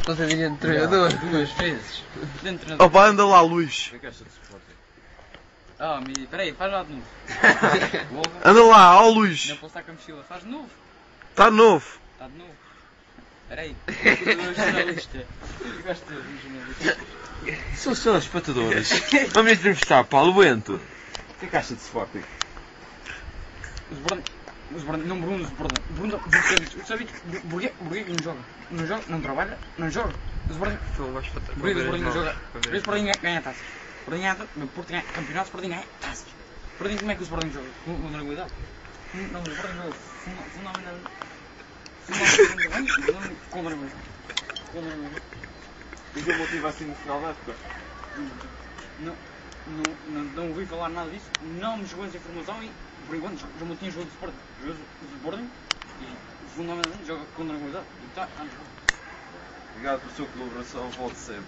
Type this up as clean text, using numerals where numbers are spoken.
Estás a vir de treinador? 2 vezes. Dentro de treinador. Opa, anda lá, Luís. O que é que achas de Sporting? Ah, peraí, faz lá de novo. Anda lá, ó Luís. Não posso estar com a mochila, faz de novo. Está novo. Está de novo. Peraí. Jornalista. Eu gosto de jornalista. São os espectadores. Vamos entrevistar Paulo Bento. O que é que acha de Sporting? O Sporting, não Bruno, o Savic, porquê que não joga? Não joga, não trabalha, não joga. O Sporting, porquê que o Sporting não joga? O Sporting ganha taças. O Sporting ganha campeonatos, o Sporting ganha taças. O Sporting, como é que o Sporting joga? Com tranquilidade. Não, o Sporting joga fundamentalmente com tranquilidade. E que motivo assim no final da época? Não ouvi falar nada disso, não me chegou essa informação e, por enquanto, já não tinha jogo de Sporting. Jogo de Sporting e, fundamentalmente, joga com tranquilidade. E está a jogar. Obrigado pela sua colaboração, volte sempre.